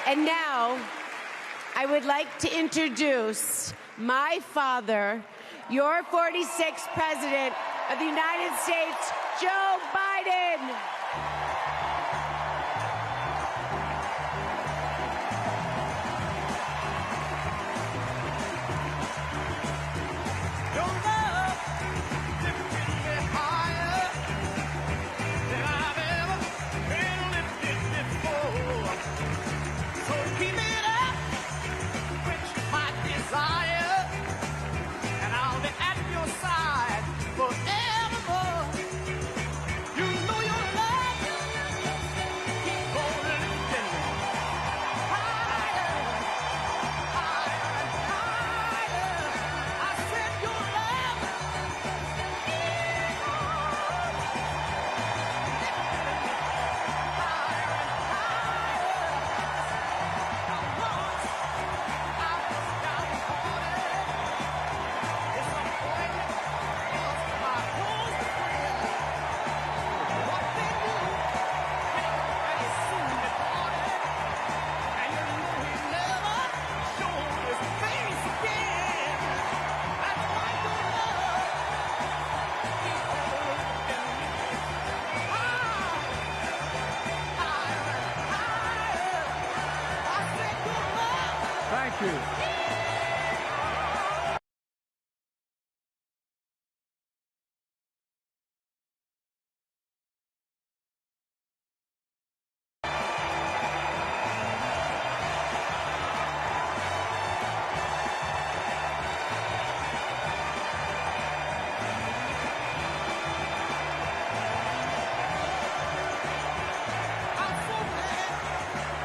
And now, I would like to introduce my father, your 46th President of the United States, Joe Biden. Thank you.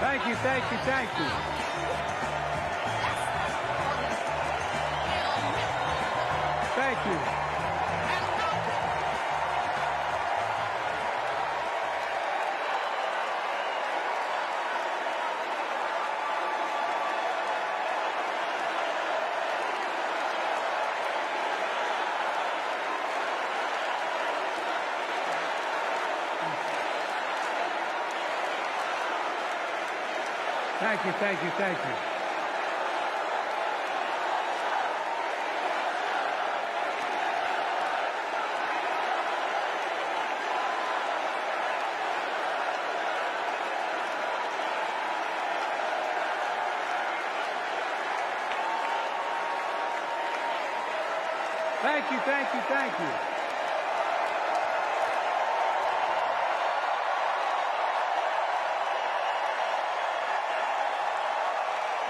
Thank you, thank you, thank you. Thank you. Thank you, thank you, thank you. Thank you, thank you, thank you.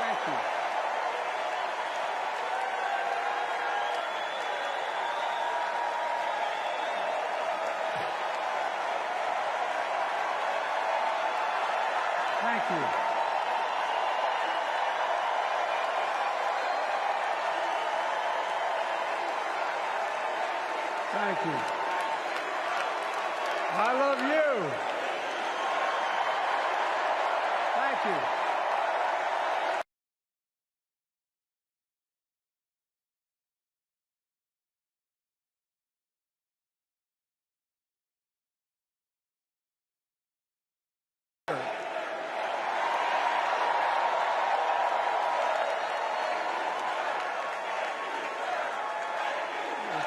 Thank you. Thank you. Thank you. I love you. Thank you.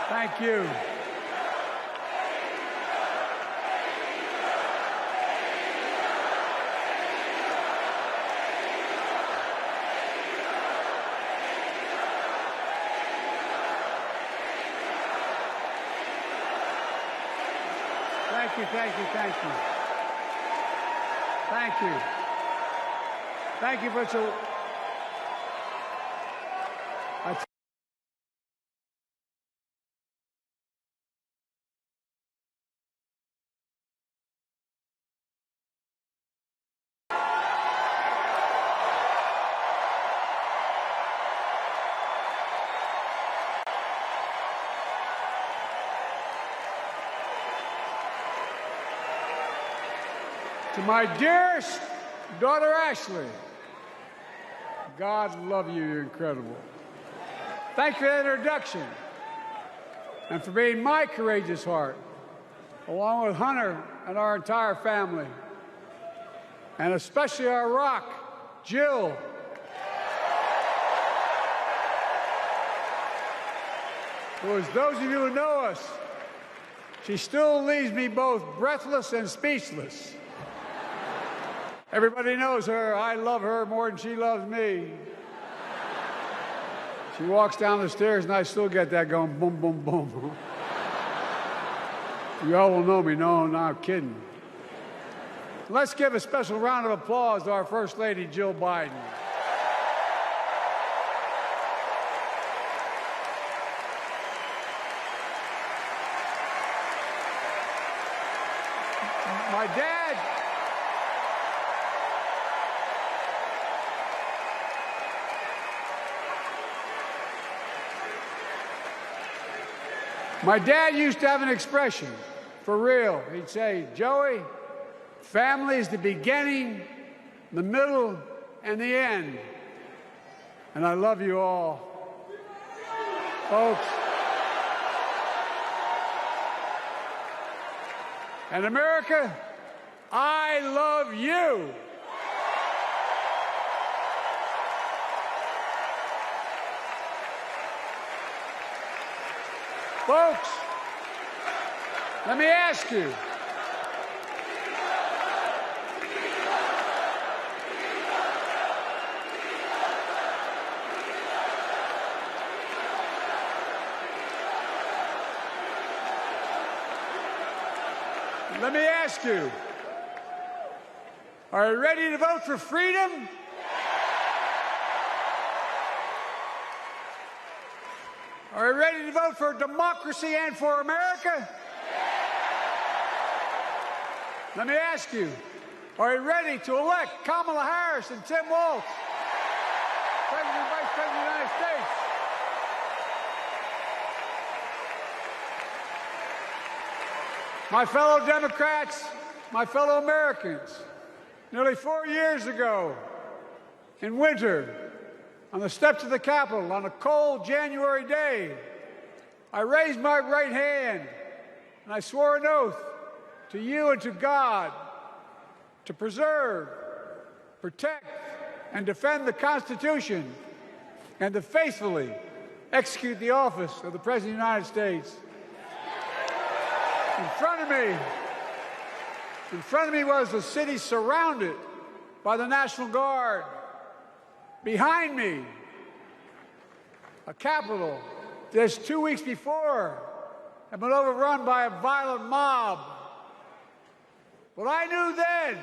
Thank you. Thank you, thank you, thank you. Thank you. Thank you for so. To my dearest daughter, Ashley, God love you, you're incredible. Thank you for the introduction and for being my courageous heart, along with Hunter and our entire family, and especially our rock, Jill. For as those of you who know us, she still leaves me both breathless and speechless. Everybody knows her. I love her more than she loves me. She walks down the stairs and I still get that going boom, boom, boom. You all will know me. No, I'm kidding. Let's give a special round of applause to our First Lady, Jill Biden. My dad used to have an expression, for real. He'd say, Joey, family is the beginning, the middle, and the end. And I love you all. Folks. And America, I love you. Folks, let me ask you. Let me ask you. Are you ready to vote for freedom? Are you ready to vote for democracy and for America? Let me ask you, are you ready to elect Kamala Harris and Tim Walz, President and Vice President of the United States? My fellow Democrats, my fellow Americans, nearly 4 years ago, in winter, on the steps of the Capitol, on a cold January day, I raised my right hand and I swore an oath to you and to God to preserve, protect, and defend the Constitution and to faithfully execute the office of the President of the United States. In front of me was a city surrounded by the National Guard. Behind me, a Capitol just 2 weeks before had been overrun by a violent mob. But I knew then,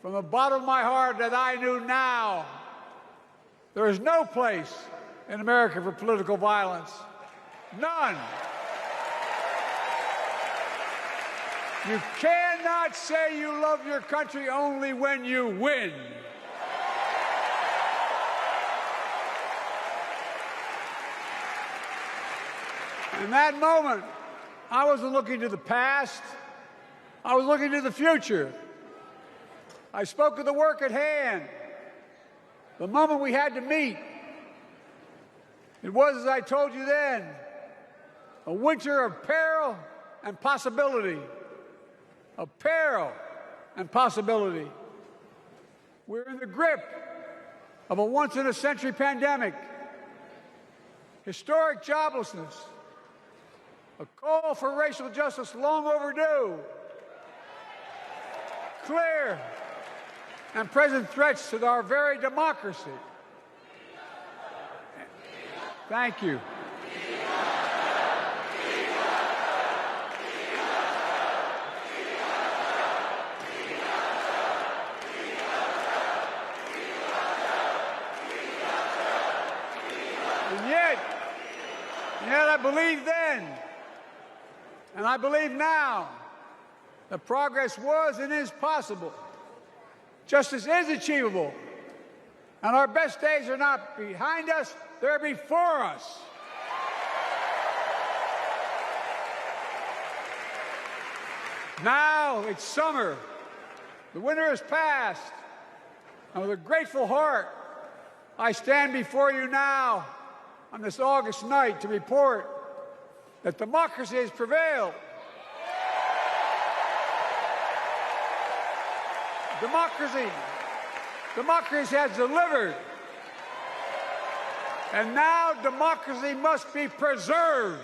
from the bottom of my heart, that I knew now, there is no place in America for political violence. None. You cannot say you love your country only when you win. In that moment, I wasn't looking to the past. I was looking to the future. I spoke of the work at hand, the moment we had to meet. It was, as I told you then, a winter of peril and possibility. Of peril and possibility. We're in the grip of a once-in-a-century pandemic, historic joblessness, a call for racial justice long overdue, clear and present threats to our very democracy. Thank you. And yet I believed then, and I believe now, that progress was and is possible. Justice is achievable. And our best days are not behind us, they're before us. Now it's summer. The winter has passed. And with a grateful heart, I stand before you now on this August night to report that democracy has prevailed. Democracy has delivered. And now democracy must be preserved.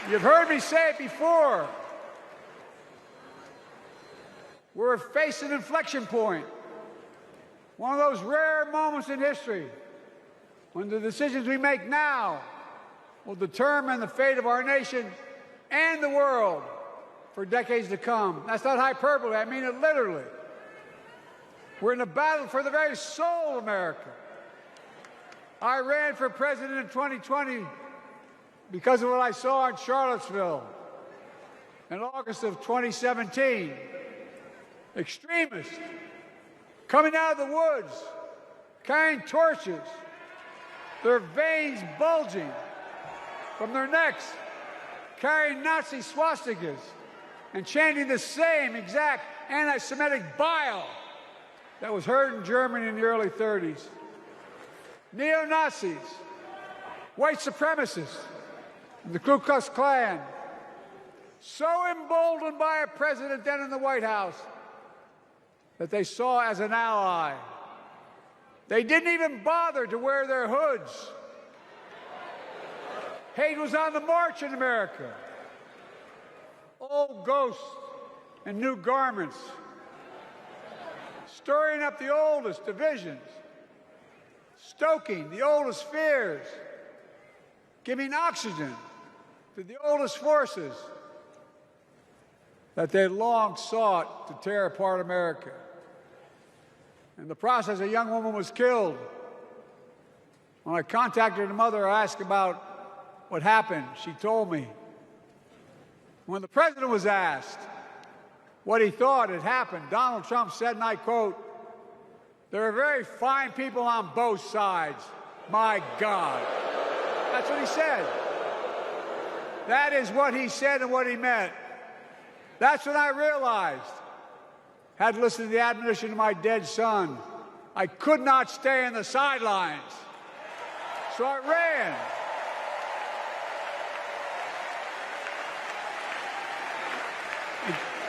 You've heard me say it before. We're facing an inflection point. One of those rare moments in history when the decisions we make now will determine the fate of our nation and the world for decades to come. That's not hyperbole, I mean it literally. We're in a battle for the very soul of America. I ran for president in 2020 because of what I saw in Charlottesville in August of 2017. Extremists coming out of the woods, carrying torches, their veins bulging from their necks, carrying Nazi swastikas, and chanting the same exact anti-Semitic bile that was heard in Germany in the early 30s. Neo-Nazis, white supremacists, and the Ku Klux Klan, so emboldened by a president then in the White House that they saw as an ally. They didn't even bother to wear their hoods. Hate was on the march in America. Old ghosts and new garments, stirring up the oldest divisions, stoking the oldest fears, giving oxygen to the oldest forces that they long sought to tear apart America. In the process, a young woman was killed. When I contacted her mother, I asked about what happened. She told me. When the president was asked what he thought had happened, Donald Trump said, and I quote, "There are very fine people on both sides. My God." That's what he said. That is what he said and what he meant. That's when I realized, had listened to the admonition of my dead son, I could not stay in the sidelines. So I ran.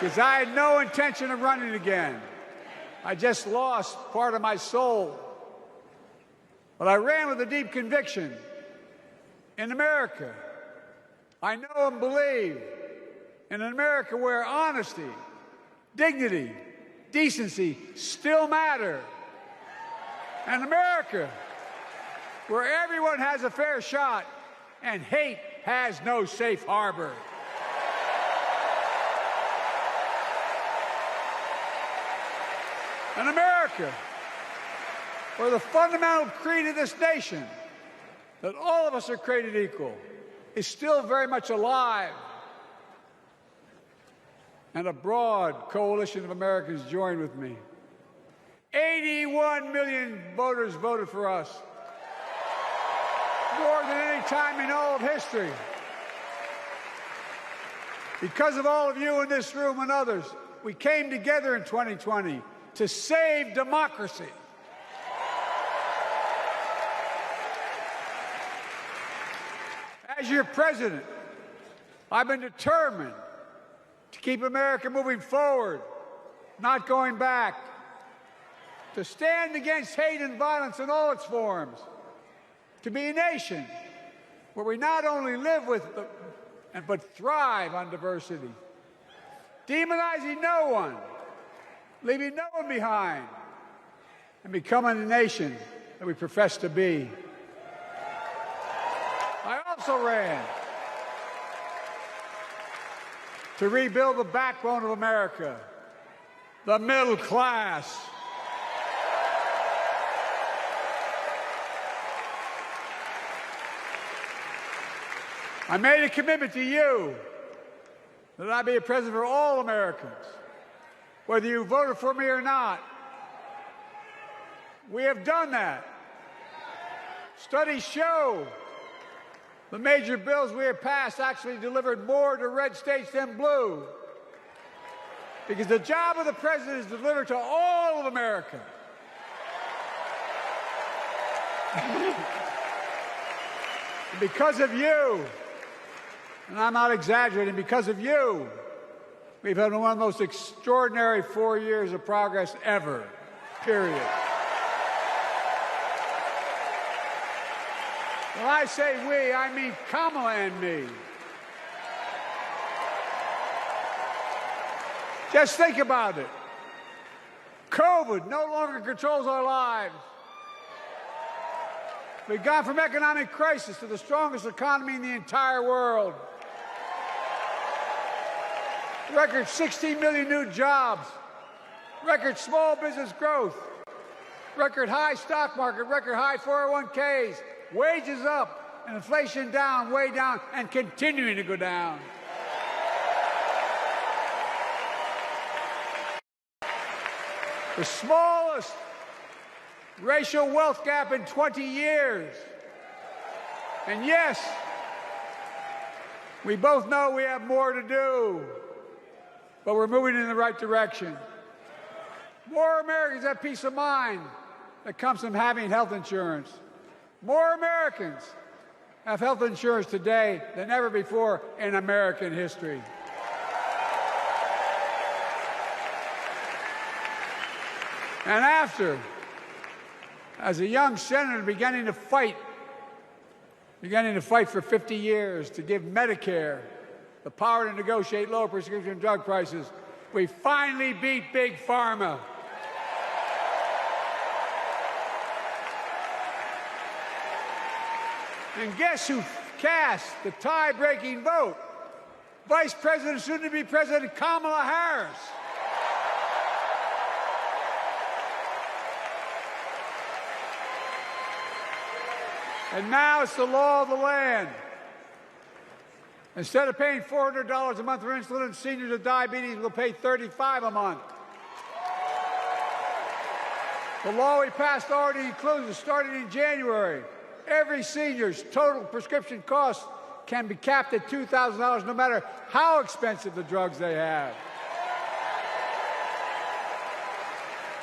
Because I had no intention of running again. I just lost part of my soul. But I ran with a deep conviction. In America, I know and believe in an America where honesty, dignity, decency still matter. An America where everyone has a fair shot and hate has no safe harbor. An America where the fundamental creed of this nation, that all of us are created equal, is still very much alive. And a broad coalition of Americans joined with me. 81 million voters voted for us, more than any time in all of history. Because of all of you in this room and others, we came together in 2020 to save democracy. As your president, I've been determined to keep America moving forward, not going back, to stand against hate and violence in all its forms, to be a nation where we not only live with but thrive on diversity, demonizing no one, leaving no one behind, and becoming the nation that we profess to be. I also ran to rebuild the backbone of America, the middle class. I made a commitment to you that I be a president for all Americans, whether you voted for me or not. We have done that. Studies show the major bills we have passed actually delivered more to red states than blue. Because the job of the president is to deliver to all of America. And because of you, And I'm not exaggerating. Because of you, we've had one of the most extraordinary 4 years of progress ever, period. When I say we, I mean Kamala and me. Just think about it. COVID no longer controls our lives. We've gone from economic crisis to the strongest economy in the entire world. Record 16 million new jobs. Record small business growth. Record high stock market. Record high 401ks. Wages up and inflation down, way down, and continuing to go down. The smallest racial wealth gap in 20 years. And yes, we both know we have more to do, but we're moving in the right direction. More Americans have peace of mind that comes from having health insurance. More Americans have health insurance today than ever before in American history. And after, as a young senator beginning to fight for 50 years to give Medicare the power to negotiate low prescription drug prices, we finally beat Big Pharma. And guess who cast the tie-breaking vote? Vice President, soon-to-be President Kamala Harris. And now it's the law of the land. Instead of paying $400 a month for insulin, seniors with diabetes will pay $35 a month. The law we passed already includes, starting in January, every senior's total prescription cost can be capped at $2,000 no matter how expensive the drugs they have.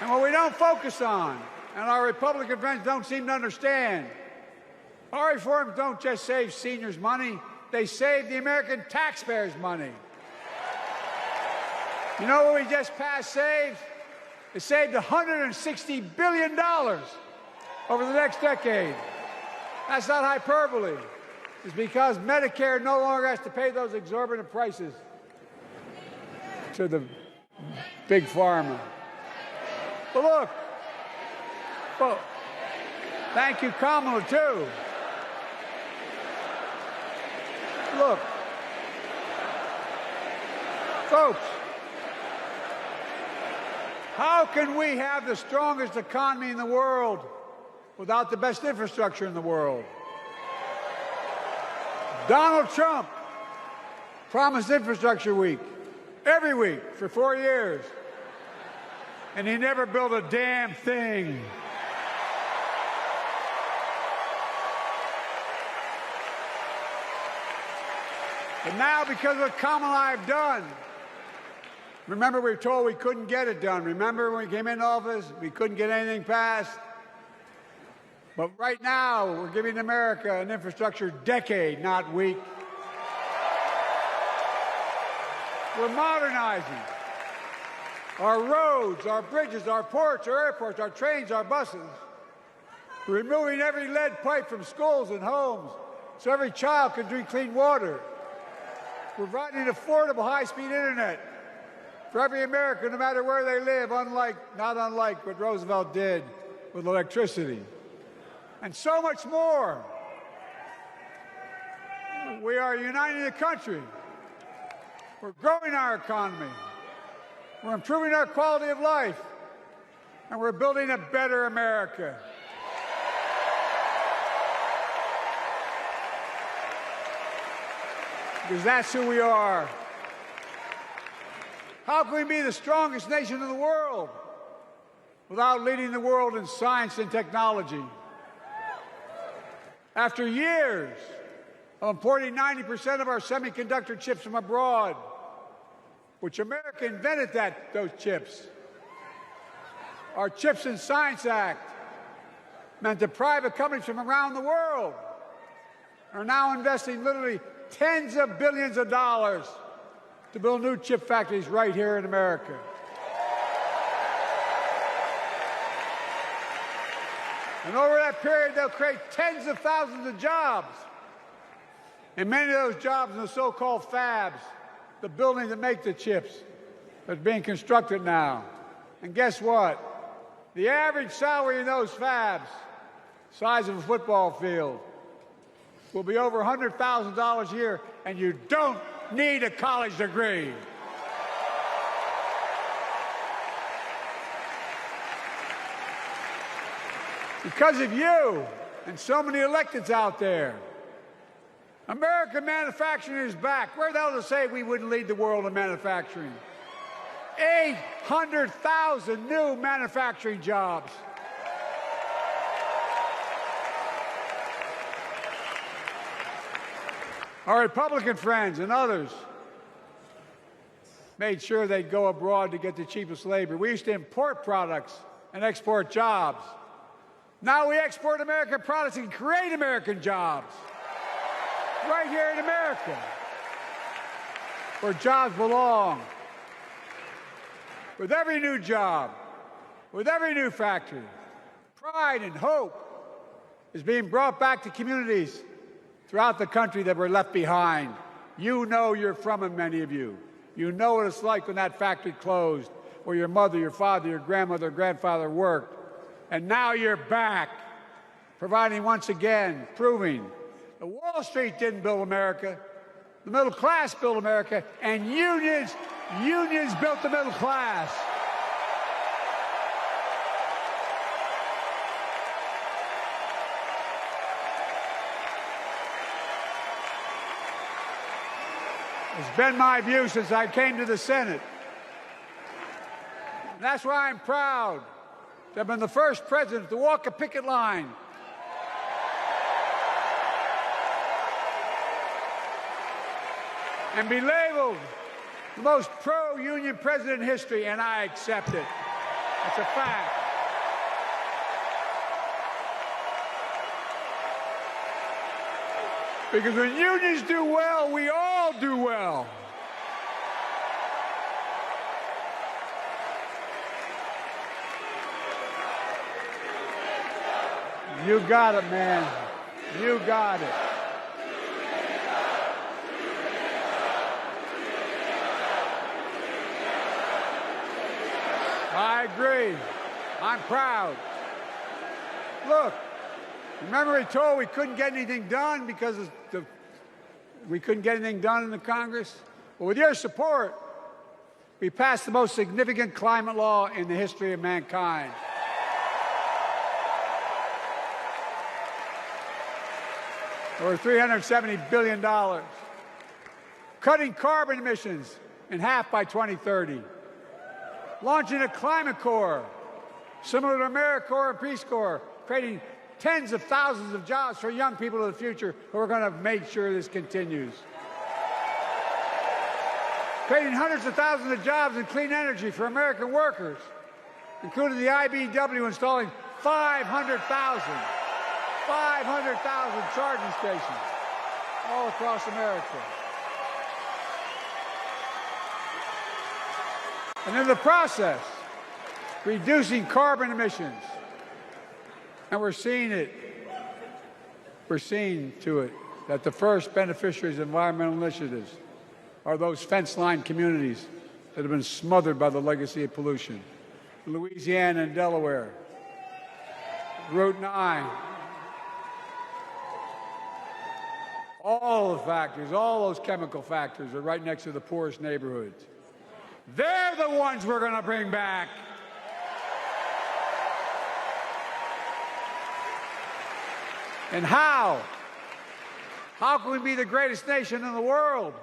And what we don't focus on, and our Republican friends don't seem to understand, our reforms don't just save seniors money, they save the American taxpayers money. You know what we just passed saved? It saved $160 billion over the next decade. That's not hyperbole. It's because Medicare no longer has to pay those exorbitant prices to the big pharma. But look, well, thank you, Kamala, too. Look, folks, how can we have the strongest economy in the world without the best infrastructure in the world? Donald Trump promised Infrastructure Week every week for 4 years, and he never built a damn thing. But now, because of what Kamala and I have done, remember we were told we couldn't get it done. Remember when we came into office, we couldn't get anything passed? But right now, we're giving America an infrastructure decade, not week. We're modernizing our roads, our bridges, our ports, our airports, our trains, our buses. We're removing every lead pipe from schools and homes so every child can drink clean water. We're providing affordable high-speed internet for every American, no matter where they live, not unlike what Roosevelt did with electricity. And so much more. We are uniting the country. We're growing our economy. We're improving our quality of life. And we're building a better America. Because that's who we are. How can we be the strongest nation in the world without leading the world in science and technology? After years of importing 90% of our semiconductor chips from abroad, which America invented those chips, our Chips and Science Act meant that private companies from around the world are now investing literally tens of billions of dollars to build new chip factories right here in America. And over that period, they'll create tens of thousands of jobs. And many of those jobs in the so-called fabs, the buildings that make the chips, that's being constructed now. And guess what? The average salary in those fabs, size of a football field, will be over $100,000 a year, and you don't need a college degree. Because of you and so many electeds out there, American manufacturing is back. Where the hell to say we wouldn't lead the world in manufacturing? 800,000 new manufacturing jobs. Our Republican friends and others made sure they'd go abroad to get the cheapest labor. We used to import products and export jobs. Now we export American products and create American jobs right here in America, where jobs belong. With every new job, with every new factory, pride and hope is being brought back to communities throughout the country that were left behind. You know you're from them, many of you. You know what it's like when that factory closed, where your mother, your father, your grandmother, grandfather worked. And now you're back, providing once again, proving that Wall Street didn't build America, the middle class built America, and unions built the middle class. It's been my view since I came to the Senate. And that's why I'm proud to have been the first president to walk a picket line and be labeled the most pro-union president in history, and I accept it. It's a fact. Because when unions do well, we all do well. You got it, man. You got it. I agree. I'm proud. Look, remember we told we couldn't get anything done because we couldn't get anything done in the Congress? Well, with your support, we passed the most significant climate law in the history of mankind. Over $370 billion. Cutting carbon emissions in half by 2030. Launching a climate corps, similar to AmeriCorps and Peace Corps, creating tens of thousands of jobs for young people of the future who are going to make sure this continues. Creating hundreds of thousands of jobs in clean energy for American workers, including the IBEW installing 500,000 charging stations all across America. And in the process, reducing carbon emissions. And we're seeing to it that the first beneficiaries of environmental initiatives are those fence-line communities that have been smothered by the legacy of pollution. Louisiana and Delaware, Route 9, all the factories, all those chemical factories are right next to the poorest neighborhoods. They're the ones we're going to bring back. And how? How can we be the greatest nation in the world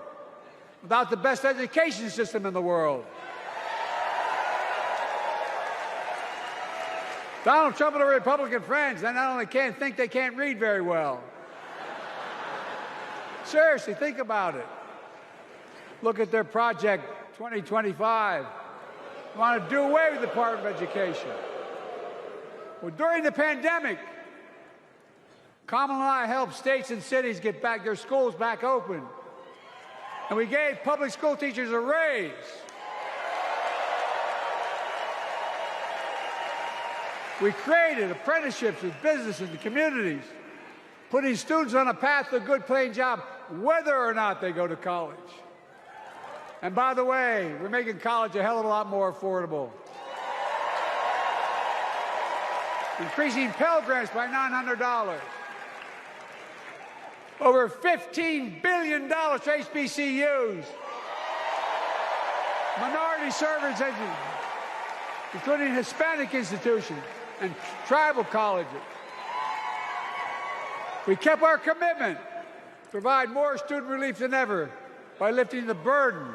without the best education system in the world? Donald Trump and the Republican friends, they not only can't think, they can't read very well. Seriously, think about it. Look at their Project 2025. They want to do away with the Department of Education. Well, during the pandemic, Kamala and I helped states and cities get back their schools back open. And we gave public school teachers a raise. We created apprenticeships with businesses and communities, putting students on a path to a good paying job, whether or not they go to college. And by the way, we're making college a hell of a lot more affordable. Increasing Pell Grants by $900. Over $15 billion to HBCUs. Minority service education, including Hispanic institutions and tribal colleges. We kept our commitment to provide more student relief than ever by lifting the burden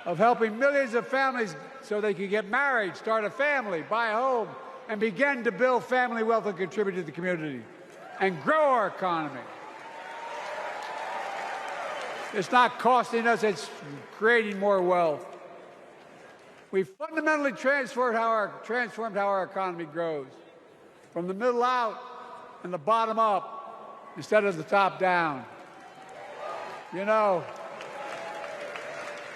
of helping millions of families so they could get married, start a family, buy a home, and begin to build family wealth and contribute to the community and grow our economy. It's not costing us, it's creating more wealth. We've fundamentally transformed how our economy grows, from the middle out and the bottom up instead of the top down. You know,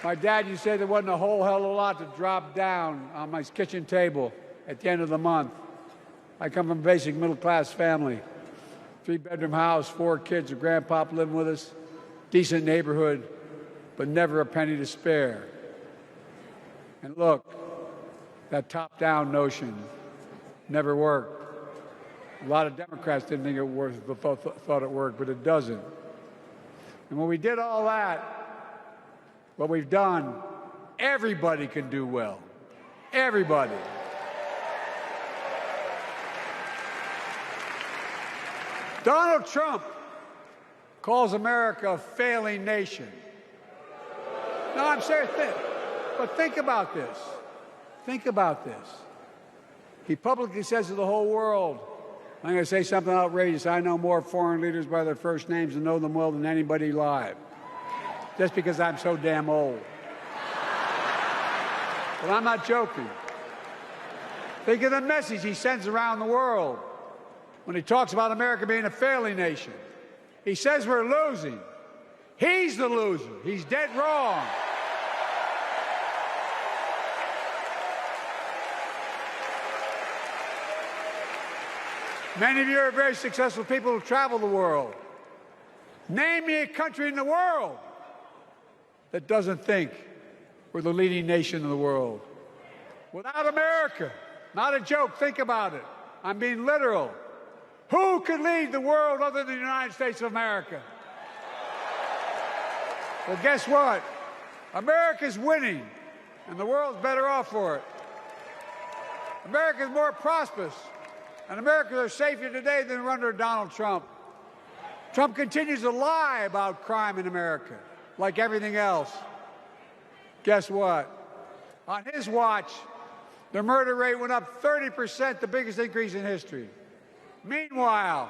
my dad used to say there wasn't a whole hell of a lot to drop down on my kitchen table at the end of the month. I come from a basic middle-class family, 3-bedroom house, 4 kids, a grandpop living with us, decent neighborhood, but never a penny to spare. And look, that top-down notion never worked. A lot of Democrats didn't think it worked, thought it worked, but it doesn't. And when we did all that, what we've done, everybody can do well. Everybody. Donald Trump calls America a failing nation. No, I'm serious. But think about this. Think about this. He publicly says to the whole world, I'm going to say something outrageous. I know more foreign leaders by their first names and know them well than anybody alive. Just because I'm so damn old. But I'm not joking. Think of the message he sends around the world when he talks about America being a failing nation. He says we're losing. He's the loser. He's dead wrong. Many of you are very successful people who travel the world. Name me a country in the world that doesn't think we're the leading nation in the world. Without America, not a joke, think about it. I'm being literal. Who could lead the world other than the United States of America? Well, guess what? America's winning, and the world's better off for it. America's more prosperous, and Americans are safer today than under Donald Trump. Trump continues to lie about crime in America, like everything else. Guess what? On his watch, the murder rate went up 30%, the biggest increase in history. Meanwhile,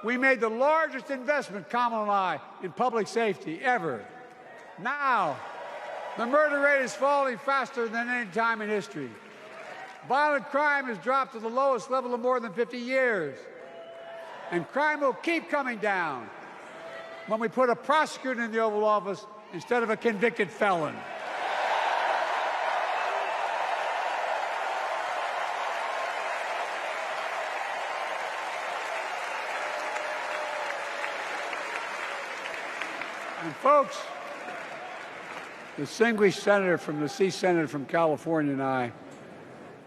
we made the largest investment, Kamala and I, in public safety ever. Now, the murder rate is falling faster than any time in history. Violent crime has dropped to the lowest level in more than 50 years. And crime will keep coming down when we put a prosecutor in the Oval Office instead of a convicted felon. And folks, the distinguished senator from the C Senator from California and I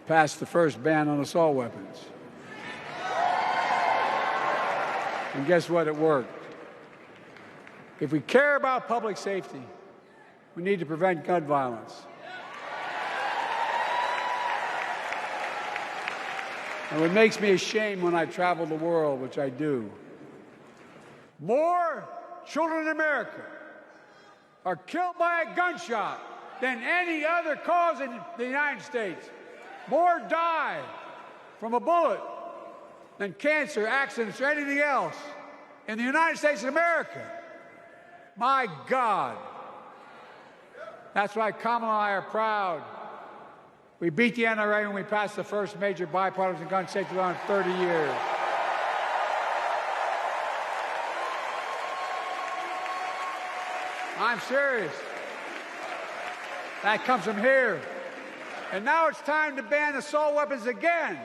passed the first ban on assault weapons. And guess what? It worked. If we care about public safety, we need to prevent gun violence. And what makes me ashamed when I travel the world, which I do, more children in America are killed by a gunshot than any other cause in the United States. More die from a bullet than cancer, accidents, or anything else in the United States of America. My God. That's why Kamala and I are proud. We beat the NRA when we passed the first major bipartisan gun safety law in 30 years. I'm serious. That comes from here. And now it's time to ban assault weapons again.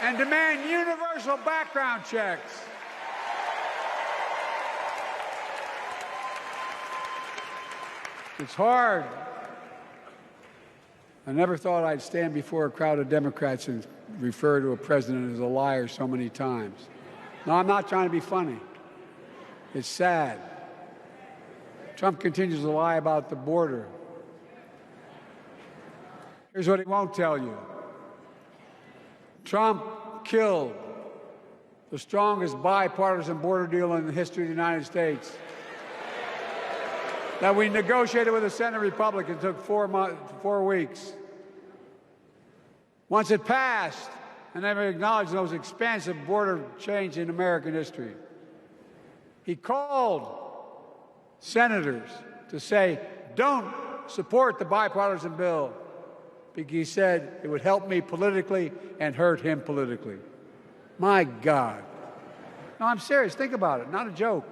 And demand universal background checks. It's hard. I never thought I'd stand before a crowd of Democrats and refer to a president as a liar so many times. No, I'm not trying to be funny. It's sad. Trump continues to lie about the border. Here's what he won't tell you. Trump killed the strongest bipartisan border deal in the history of the United States that we negotiated with the Senate Republicans. It took 4 weeks. Once it passed, and never acknowledged the most expansive border change in American history, he called senators to say, don't support the bipartisan bill, because he said it would help me politically and hurt him politically. My God. No, I'm serious. Think about it. Not a joke.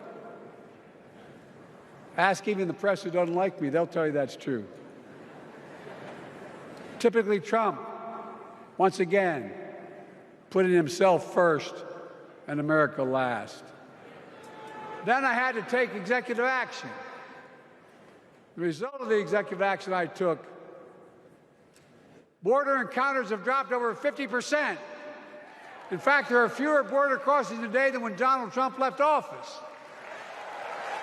Ask even the press who doesn't like me. They'll tell you that's true. Typically Trump, once again, putting himself first and America last. Then I had to take executive action. The result of the executive action I took, border encounters have dropped over 50%. In fact, there are fewer border crossings today than when Donald Trump left office.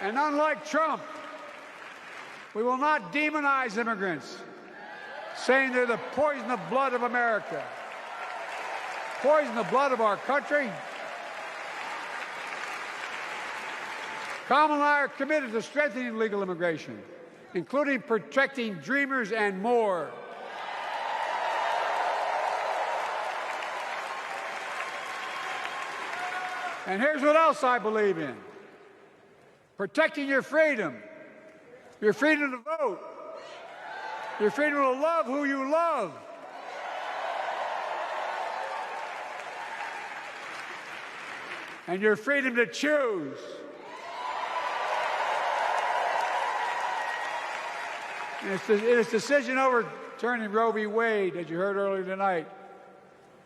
And unlike Trump, we will not demonize immigrants, saying they're the poison of blood of America. Poison the blood of our country. Kamala and I are committed to strengthening legal immigration, including protecting dreamers and more. And here's what else I believe in. Protecting your freedom to vote, your freedom to love who you love, and your freedom to choose. In its decision overturning Roe v. Wade, as you heard earlier tonight,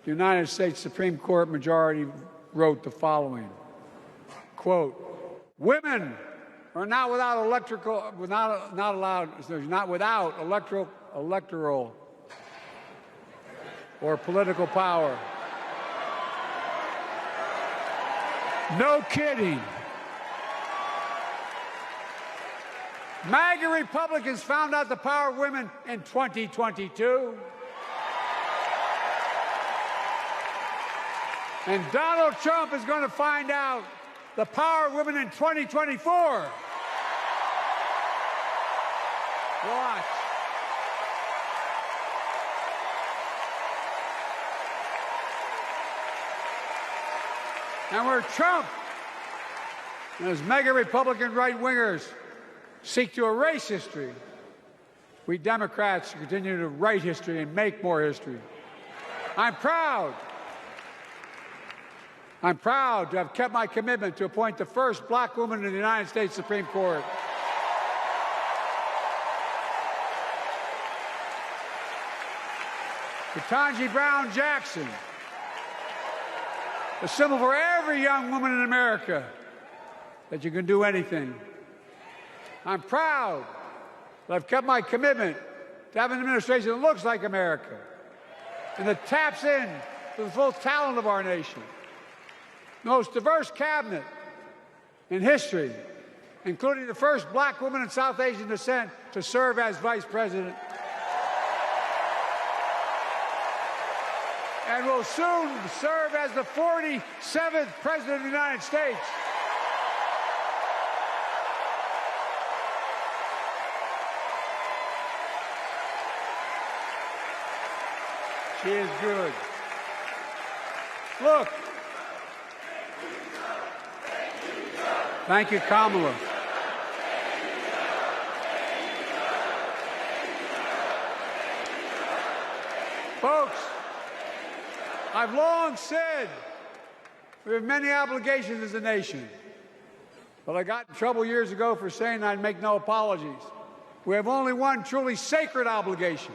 the United States Supreme Court majority wrote the following, quote, women are not without electoral or political power. No kidding. MAGA Republicans found out the power of women in 2022. And Donald Trump is going to find out the power of women in 2024. Watch. And where Trump and his mega Republican right-wingers seek to erase history, we Democrats continue to write history and make more history. I'm proud to have kept my commitment to appoint the first black woman in the United States Supreme Court. Ketanji Brown Jackson, a symbol for every young woman in America that you can do anything. I'm proud that I've kept my commitment to have an administration that looks like America and that taps in to the full talent of our nation. The most diverse cabinet in history, including the first black woman of South Asian descent to serve as vice president. And will soon serve as the 47th president of the United States. She is good. Look. Thank you, Kamala. Folks, I've long said We have many obligations as a nation. But I got in trouble years ago for saying I'd make no apologies. We have only one truly sacred obligation: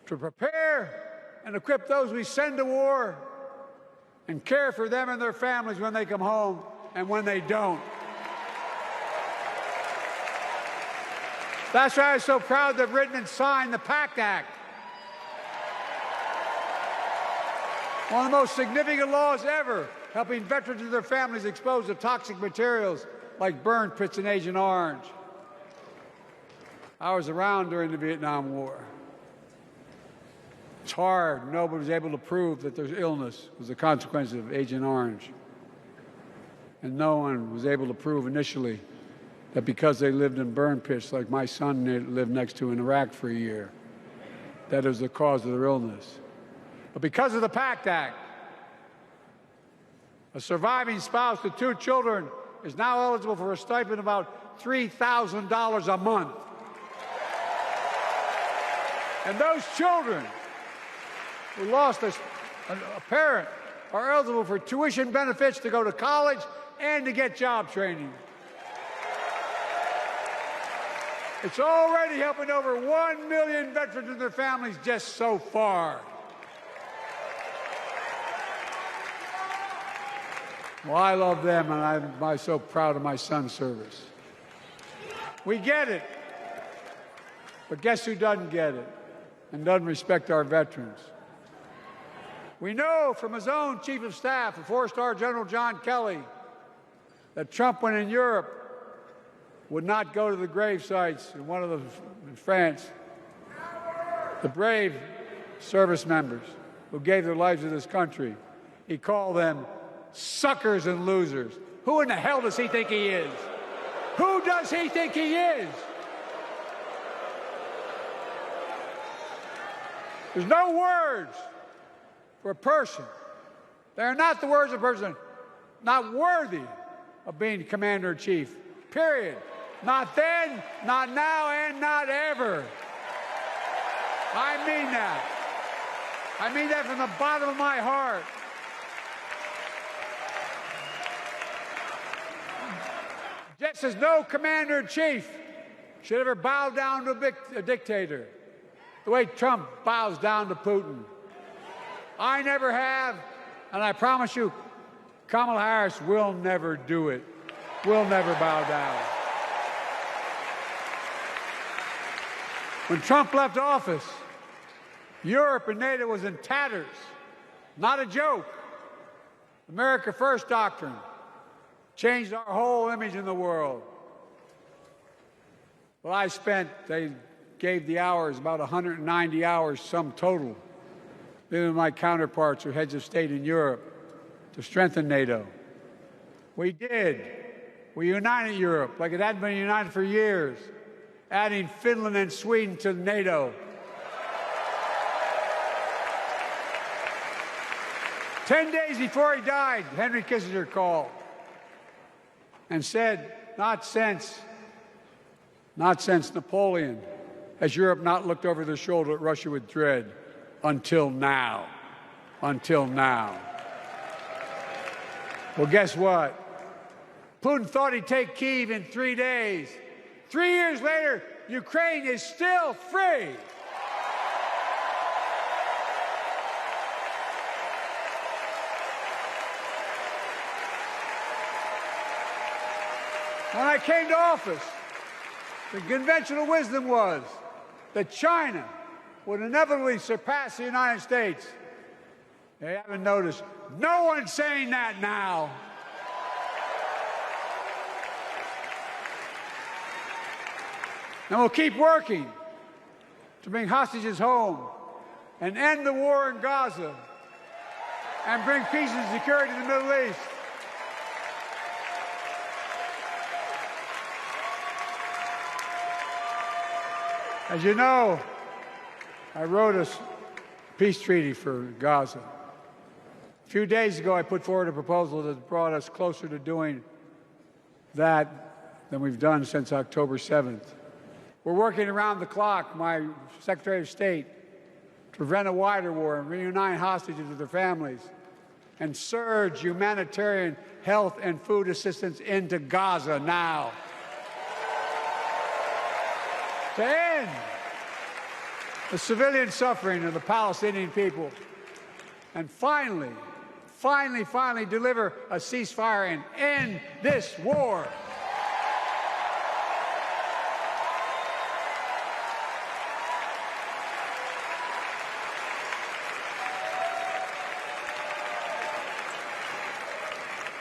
to prepare and equip those we send to war and care for them and their families when they come home and when they don't. That's why I'm so proud to have written and signed the PACT Act, one of the most significant laws ever, helping veterans and their families exposed to toxic materials like burn pits in Agent Orange. I was around during the Vietnam War. It's hard. Nobody was able to prove that their illness was a consequence of Agent Orange. And no one was able to prove initially that because they lived in burn pits like my son lived next to in Iraq for a year, that it was the cause of their illness. But because of the PACT Act, a surviving spouse with 2 children is now eligible for a stipend of about $3,000 a month. And those children who lost a parent are eligible for tuition benefits to go to college and to get job training. It's already helping over 1 million veterans and their families just so far. Well, I love them, and I'm so proud of my son's service. We get it. But guess who doesn't get it and doesn't respect our veterans? We know from his own Chief of Staff, 4-star General John Kelly, that Trump, when in Europe, would not go to the grave sites in France. The brave service members who gave their lives to this country. He called them suckers and losers. Who in the hell does he think he is? Who does he think he is? There's no words for a person. They are not the words of a person not worthy of being commander-in-chief, period. Not then, not now, and not ever. I mean that. I mean that from the bottom of my heart. Just as no commander-in-chief should ever bow down to a dictator, the way Trump bows down to Putin. I never have, and I promise you, Kamala Harris will never do it. Will never bow down. When Trump left office, Europe and NATO was in tatters. Not a joke. America First doctrine changed our whole image in the world. Well, they gave the hours, about 190 hours, sum total, me and my counterparts who heads of state in Europe, to strengthen NATO. We did. We united Europe like it hadn't been united for years, adding Finland and Sweden to NATO. 10 days before he died, Henry Kissinger called and said, not since Napoleon has Europe not looked over their shoulder at Russia with dread until now. Until now. Well, guess what? Putin thought he'd take Kyiv in 3 days. 3 years later, Ukraine is still free. When I came to office, the conventional wisdom was that China would inevitably surpass the United States. You haven't noticed. No one's saying that now. And we'll keep working to bring hostages home and end the war in Gaza and bring peace and security to the Middle East. As you know, I wrote a peace treaty for Gaza. A few days ago, I put forward a proposal that brought us closer to doing that than we've done since October 7th. We're working around the clock, my Secretary of State, to prevent a wider war and reunite hostages with their families. and surge humanitarian health and food assistance into Gaza now. To end the civilian suffering of the Palestinian people. And finally deliver a ceasefire and end this war.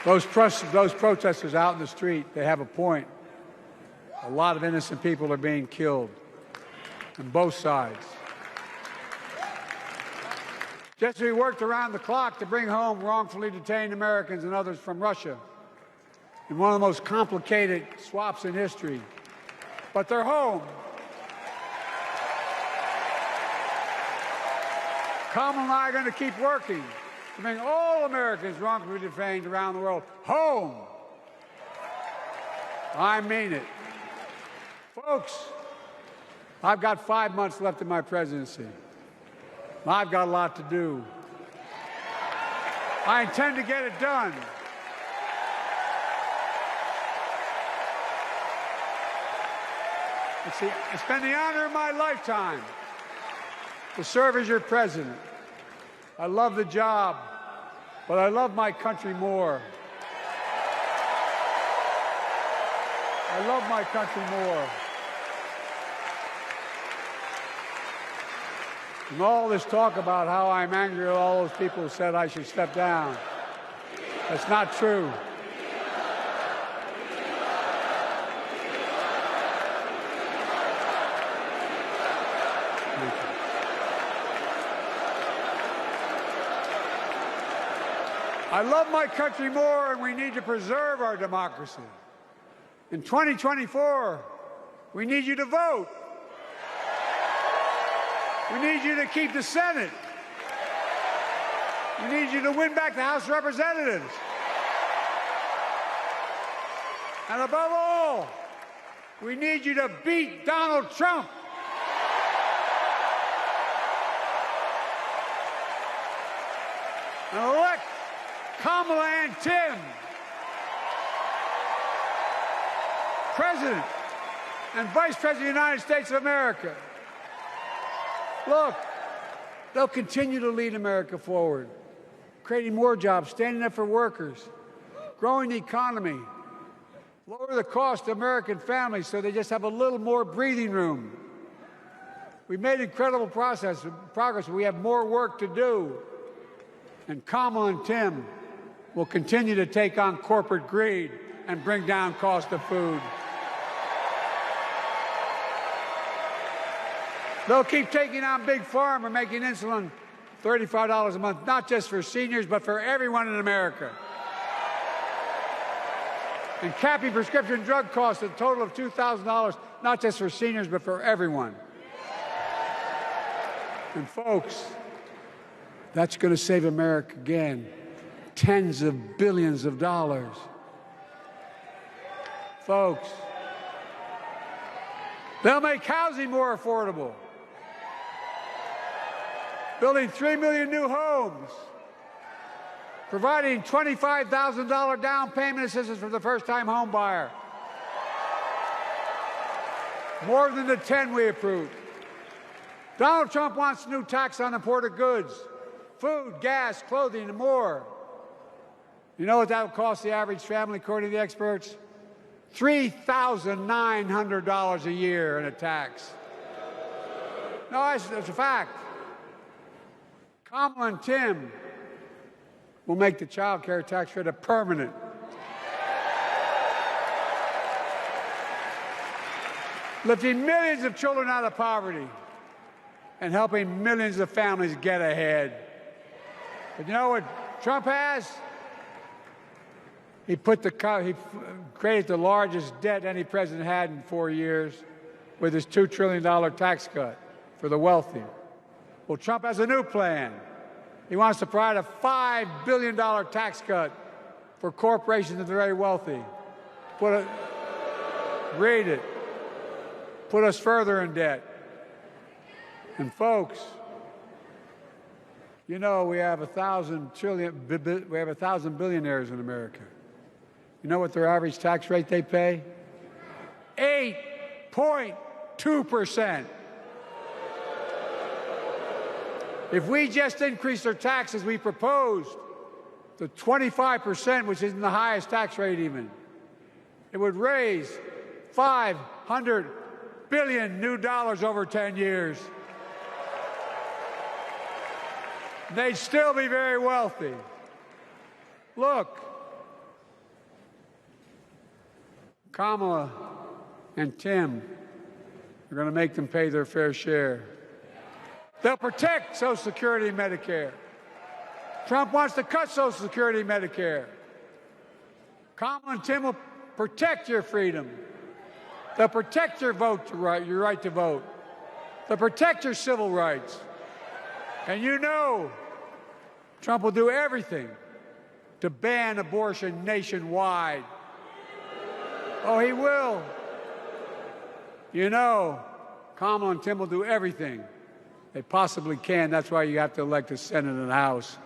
Those protesters out in the street, they have a point. A lot of innocent people are being killed on both sides. Just as we worked around the clock to bring home wrongfully detained Americans and others from Russia in one of the most complicated swaps in history, but they're home. Kamala and I are going to keep working to bring all Americans wrongfully detained around the world home. I mean it. Folks, I've got 5 months left in my presidency. I've got a lot to do. I intend to get it done. It's been the honor of my lifetime to serve as your president. I love the job, but I love my country more. I love my country more. And all this talk about how I'm angry at all those people who said I should step down, that's not true. I love my country more, and we need to preserve our democracy. In 2024, we need you to vote. We need you to keep the Senate. We need you to win back the House of Representatives. And above all, we need you to beat Donald Trump. And elect Kamala and Tim President and Vice President of the United States of America. Look, they'll continue to lead America forward, creating more jobs, standing up for workers, growing the economy, lower the cost to American families so they just have a little more breathing room. We've made incredible progress, but we have more work to do. And Kamala and Tim will continue to take on corporate greed and bring down cost of food. They'll keep taking on Big Pharma, making insulin $35 a month, not just for seniors, but for everyone in America. And capping prescription drug costs at a total of $2,000, not just for seniors, but for everyone. And folks, that's going to save America again tens of billions of dollars. Folks, they'll make housing more affordable, building 3 million new homes, providing $25,000 down payment assistance for the first-time home buyer, more than the 10 we approved. Donald Trump wants a new tax on imported goods, food, gas, clothing, and more. You know what that will cost the average family, according to the experts? $3,900 a year in a tax. No, it's a fact. Kamala and Tim will make the child care tax credit permanent. Lifting millions of children out of poverty and helping millions of families get ahead. But you know what Trump has? He created the largest debt any president had in 4 years with his $2 trillion tax cut for the wealthy. Well, Trump has a new plan. He wants to provide a $5 billion tax cut for corporations and the very wealthy. Read it. Put us further in debt. And folks, You know, we have 1,000 billionaires in America. You know what their average tax rate they pay? 8.2%. If we just increase their taxes, we proposed to 25%, which isn't the highest tax rate even, it would raise $500 billion new dollars over 10 years. They'd still be very wealthy. Look, Kamala and Tim are going to make them pay their fair share. They'll protect Social Security and Medicare. Trump wants to cut Social Security and Medicare. Kamala and Tim will protect your freedom. They'll protect your your right to vote. They'll protect your civil rights. And you know, Trump will do everything to ban abortion nationwide. Oh, he will. You know, Kamala and Tim will do everything they possibly can. That's why you have to elect a Senate and a House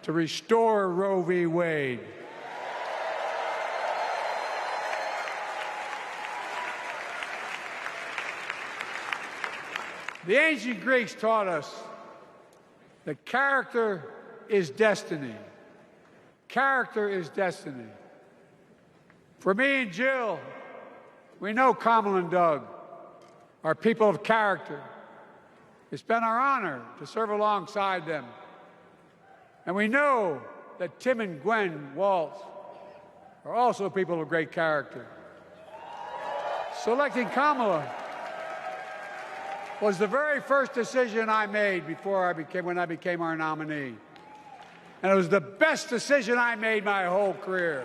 to restore Roe v. Wade. The ancient Greeks taught us that character is destiny. Character is destiny. For me and Jill, we know Kamala and Doug are people of character. It's been our honor to serve alongside them. And we know that Tim and Gwen Waltz are also people of great character. Selecting Kamala was the very first decision I made when I became our nominee. And it was the best decision I made my whole career.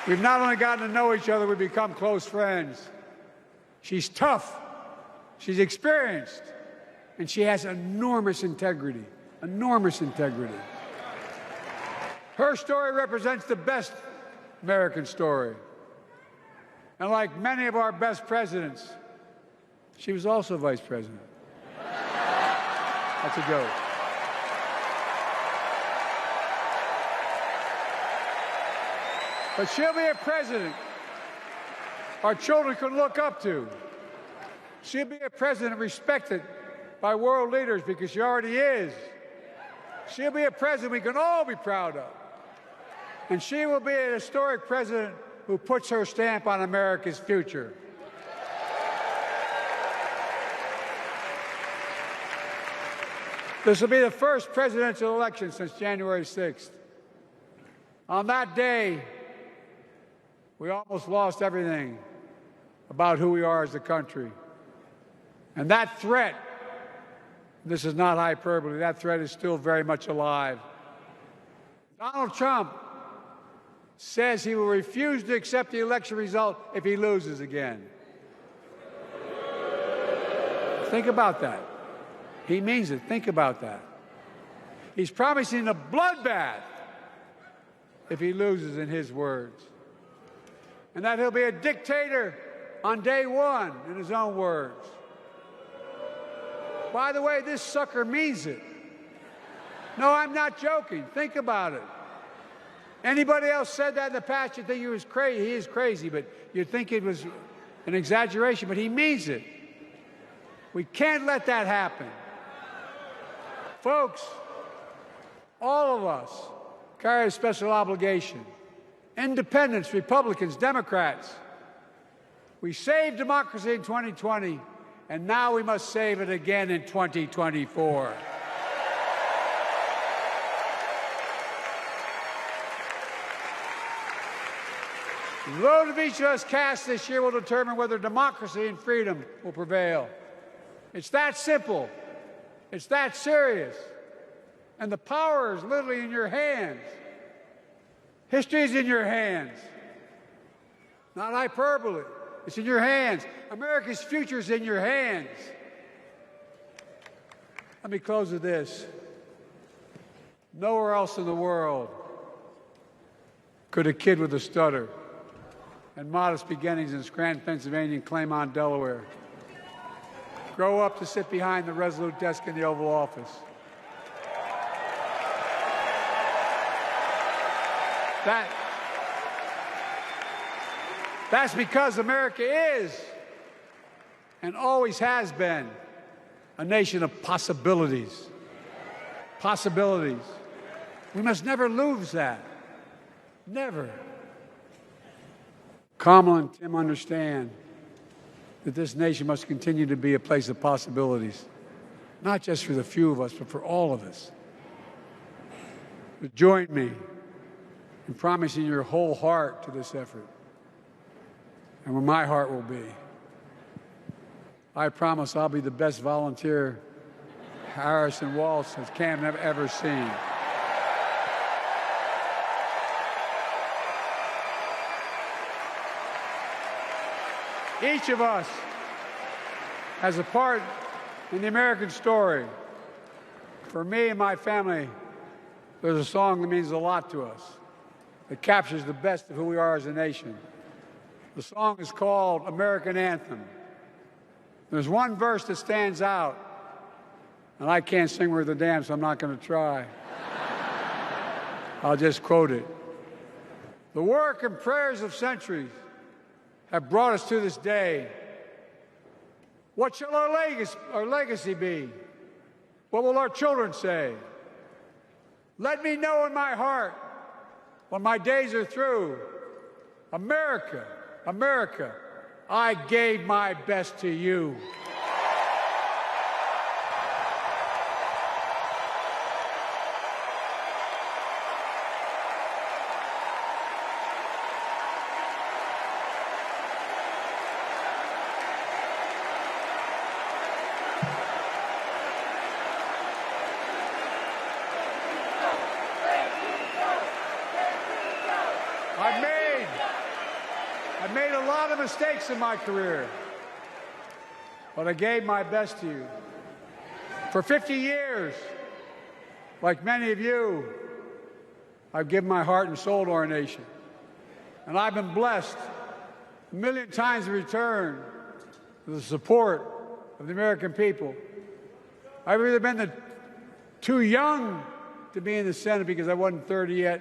We've not only gotten to know each other, we've become close friends. She's tough, she's experienced, and she has enormous integrity, enormous integrity. Her story represents the best American story. And like many of our best presidents, she was also vice president. That's a joke. But she'll be a president our children can look up to. She'll be a president respected by world leaders because she already is. She'll be a president we can all be proud of. And she will be an historic president who puts her stamp on America's future. This will be the first presidential election since January 6th. On that day, we almost lost everything about who we are as a country. And that threat, this is not hyperbole, that threat is still very much alive. Donald Trump says he will refuse to accept the election result if he loses again. Think about that. He means it. Think about that. He's promising a bloodbath if he loses, in his words. And that he'll be a dictator on day one, in his own words. By the way, this sucker means it. No, I'm not joking. Think about it. Anybody else said that in the past, you'd think he was crazy. He is crazy, but you'd think it was an exaggeration, but he means it. We can't let that happen. Folks, all of us carry a special obligation. Independents, Republicans, Democrats. We saved democracy in 2020, and now we must save it again in 2024. The vote of each of us cast this year will determine whether democracy and freedom will prevail. It's that simple. It's that serious. And the power is literally in your hands. History is in your hands. Not hyperbole. It's in your hands. America's future is in your hands. Let me close with this. Nowhere else in the world could a kid with a stutter and modest beginnings in Scranton, Pennsylvania, and Claymont, Delaware. Grow up to sit behind the resolute desk in the Oval Office. That's because America is and always has been a nation of possibilities. Possibilities. We must never lose that. Never. Kamala and Tim understand that this nation must continue to be a place of possibilities, not just for the few of us, but for all of us. But join me in promising your whole heart to this effort, and where my heart will be. I promise I'll be the best volunteer Harrison Walsh has Cam ever seen. Each of us has a part in the American story. For me and my family, there's a song that means a lot to us. It captures the best of who we are as a nation. The song is called American Anthem. There's one verse that stands out, and I can't sing worth a damn, so I'm not going to try. I'll just quote it. The work and prayers of centuries have brought us to this day. What shall our legacy be? What will our children say? Let me know in my heart, when my days are through, America, America, I gave my best to you. I've made a lot of mistakes in my career, but I gave my best to you. For 50 years, like many of you, I've given my heart and soul to our nation. And I've been blessed a million times in return with the support of the American people. I've either been too young to be in the Senate because I wasn't 30 yet,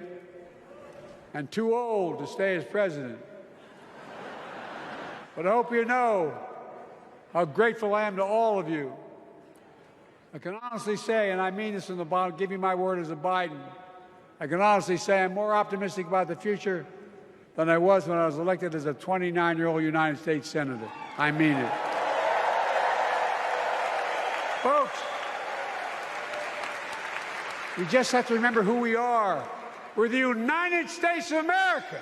and too old to stay as president. But I hope you know how grateful I am to all of you. I can honestly say, and I mean this from the bottom, give you my word as a Biden, I can honestly say I'm more optimistic about the future than I was when I was elected as a 29-year-old United States Senator. I mean it. Folks, we just have to remember who we are. We're the United States of America.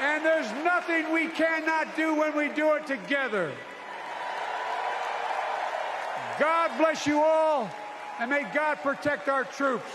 And there's nothing we cannot do when we do it together. God bless you all, and may God protect our troops.